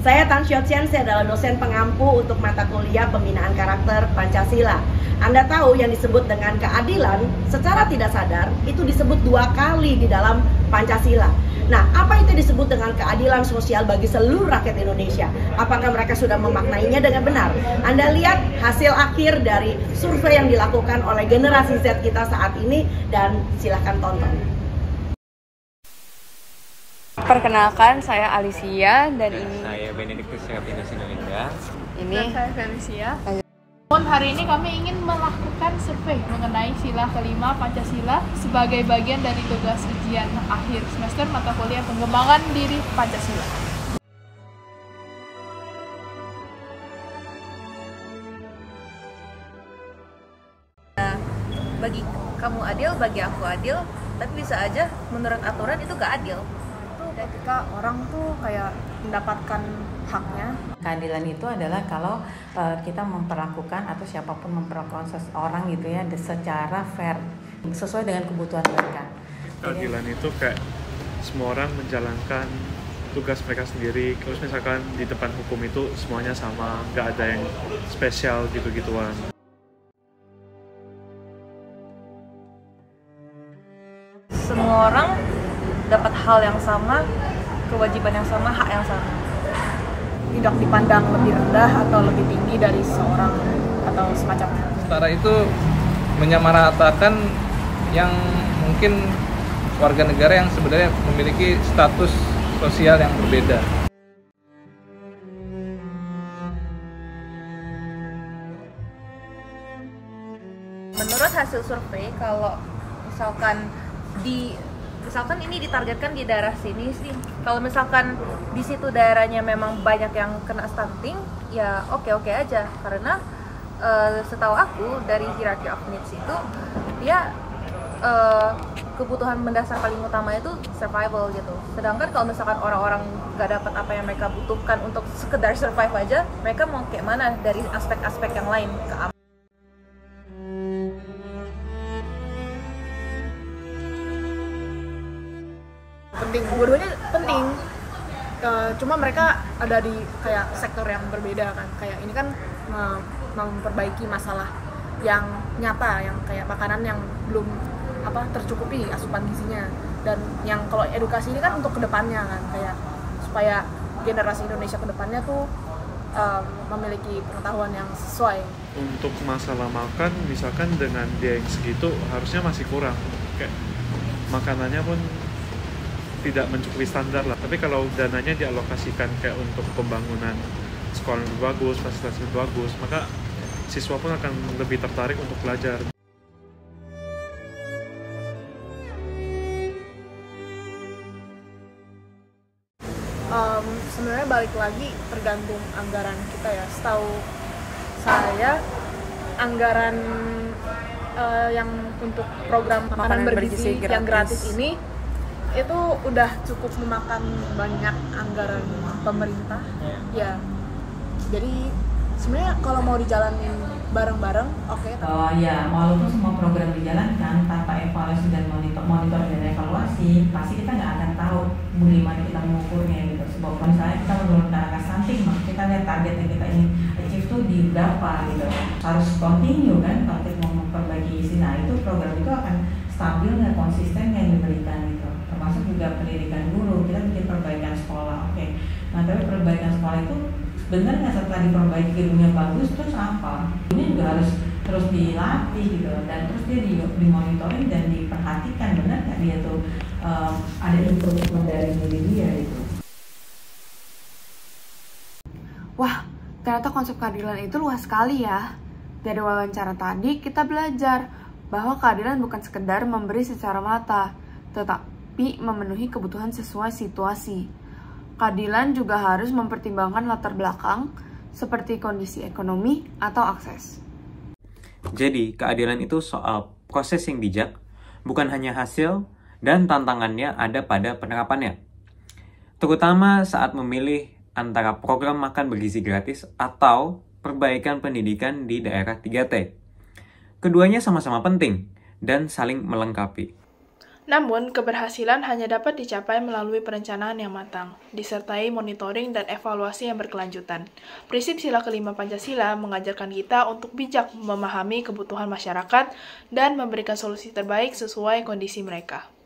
Saya Tan Xiao Chen, saya adalah dosen pengampu untuk mata kuliah pembinaan karakter Pancasila. Anda tahu yang disebut dengan keadilan secara tidak sadar itu disebut 2 kali di dalam Pancasila. Nah, apa itu disebut dengan keadilan sosial bagi seluruh rakyat Indonesia? Apakah mereka sudah memaknainya dengan benar? Anda lihat hasil akhir dari survei yang dilakukan oleh generasi Z kita saat ini dan silahkan tonton. Perkenalkan, saya Alicia dan ini saya Benedictus Serafina Sinulinga. ini saya Felicia. Hari ini kami ingin melakukan survei mengenai sila kelima Pancasila sebagai bagian dari tugas ujian akhir semester mata kuliah pengembangan diri Pancasila. Bagi kamu adil, bagi aku adil, tapi bisa aja menurut aturan itu gak adil. Itu ketika orang tuh kayak mendapatkan haknya. Keadilan itu adalah kalau kita memperlakukan atau siapapun memperlakukan seseorang gitu ya secara fair, sesuai dengan kebutuhan mereka. Keadilan itu kayak semua orang menjalankan tugas mereka sendiri, terus misalkan di depan hukum itu semuanya sama, nggak ada yang spesial gitu-gituan. Semua orang dapat hal yang sama, kewajiban yang sama, hak yang sama. Tidak dipandang lebih rendah atau lebih tinggi dari seorang atau semacamnya. Setara itu menyamaratakan yang mungkin warga negara yang sebenarnya memiliki status sosial yang berbeda. Menurut hasil survei, kalau misalkan ini ditargetkan di daerah sini sih, kalau misalkan di situ daerahnya memang banyak yang kena stunting, ya oke aja, karena setahu aku dari hierarchy of needs itu dia kebutuhan mendasar paling utama itu survival gitu. Sedangkan kalau misalkan orang-orang nggak dapat apa yang mereka butuhkan untuk sekedar survive aja, mereka mau kayak mana dari aspek-aspek yang lain ke Penting, dua-duanya penting. Cuma mereka ada di kayak sektor yang berbeda kan. Kayak ini kan memperbaiki masalah yang nyata, yang kayak makanan yang belum tercukupi asupan gizinya. Dan yang kalau edukasi ini kan untuk kedepannya kan, kayak supaya generasi Indonesia kedepannya tuh memiliki pengetahuan yang sesuai. Untuk masalah makan, misalkan dengan dia yang segitu harusnya masih kurang. Kayak makanannya pun tidak mencukupi standar lah. Tapi kalau dananya dialokasikan kayak untuk pembangunan sekolah yang lebih bagus, fasilitas lebih bagus, maka siswa pun akan lebih tertarik untuk belajar. Sebenarnya balik lagi tergantung anggaran kita ya. Setahu saya anggaran yang untuk program makanan bergizi yang gratis ini itu udah cukup memakan banyak anggaran pemerintah ya. Jadi sebenarnya kalau mau dijalanin bareng-bareng oke. Ya walaupun semua program dijalankan tanpa evaluasi dan monitor dan evaluasi, pasti kita nggak akan tahu bagaimana kita mengukurnya gitu. Sebab misalnya kita menurunkan angka stunting, maka kita lihat target yang kita ingin achieve tuh di berapa gitu. Harus continue kan kalau kita mau memperbaiki isi. Nah itu program itu akan stabil dan konsisten yang diberikan gitu. Termasuk juga pendidikan guru, kita bikin perbaikan sekolah, oke. Nah tapi perbaikan sekolah itu benar nggak setelah diperbaiki gedungnya bagus terus apa? Ini juga harus terus dilatih gitu, dan terus dia dimonitoring dan diperhatikan benar nggak dia tuh ada improvement dari diri dia gitu. Wah, ternyata konsep keadilan itu luas sekali ya. Dari wawancara tadi kita belajar bahwa keadilan bukan sekedar memberi secara mata, tetapi memenuhi kebutuhan sesuai situasi. Keadilan juga harus mempertimbangkan latar belakang seperti kondisi ekonomi atau akses. Jadi, keadilan itu soal proses yang bijak, bukan hanya hasil, dan tantangannya ada pada penerapannya. Terutama saat memilih antara program makan bergizi gratis atau perbaikan pendidikan di daerah 3T. Keduanya sama-sama penting dan saling melengkapi. Namun, keberhasilan hanya dapat dicapai melalui perencanaan yang matang, disertai monitoring dan evaluasi yang berkelanjutan. Prinsip sila kelima Pancasila mengajarkan kita untuk bijak memahami kebutuhan masyarakat dan memberikan solusi terbaik sesuai kondisi mereka.